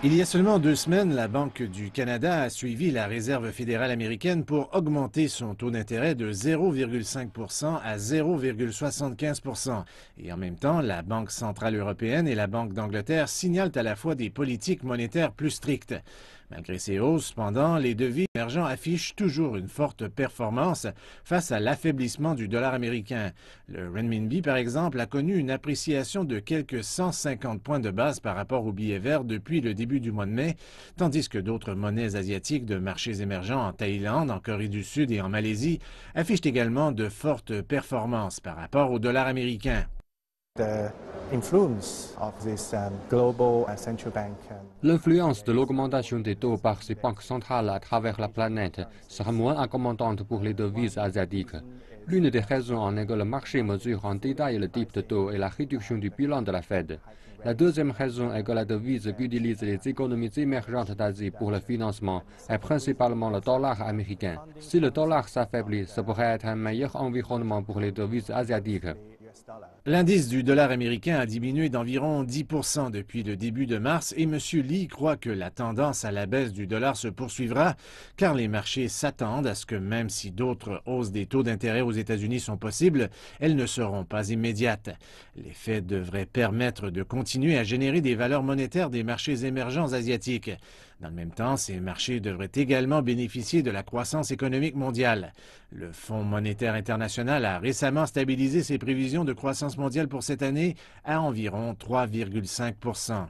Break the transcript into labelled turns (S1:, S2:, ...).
S1: Il y a seulement 2 semaines, la Banque du Canada a suivi la Réserve fédérale américaine pour augmenter son taux d'intérêt de 0,5 à 0,75 Et en même temps, la Banque centrale européenne et la Banque d'Angleterre signalent à la fois des politiques monétaires plus strictes. Malgré ces hausses, cependant, les devises émergents affichent toujours une forte performance face à l'affaiblissement du dollar américain. Le renminbi, par exemple, a connu une appréciation de quelques 150 points de base par rapport au billet vert depuis le début du mois de mai, tandis que d'autres monnaies asiatiques de marchés émergents en Thaïlande, en Corée du Sud et en Malaisie affichent également de fortes performances par rapport au dollar américain.
S2: L'influence de l'augmentation des taux par ces banques centrales à travers la planète sera moins accommodante pour les devises asiatiques. L'une des raisons en est que le marché mesure en détail le type de taux et la réduction du bilan de la Fed. La deuxième raison est que la devise qu'utilisent les économies émergentes d'Asie pour le financement est principalement le dollar américain. Si le dollar s'affaiblit, ce pourrait être un meilleur environnement pour les devises asiatiques.
S1: L'indice du dollar américain a diminué d'environ 10% depuis le début de mars et M. Lee croit que la tendance à la baisse du dollar se poursuivra car les marchés s'attendent à ce que même si d'autres hausses des taux d'intérêt aux États-Unis sont possibles, elles ne seront pas immédiates. L'effet devrait permettre de continuer à générer des valeurs monétaires des marchés émergents asiatiques. Dans le même temps, ces marchés devraient également bénéficier de la croissance économique mondiale. Le Fonds monétaire international a récemment stabilisé ses prévisions de croissance mondiale pour cette année à environ 3,5 %.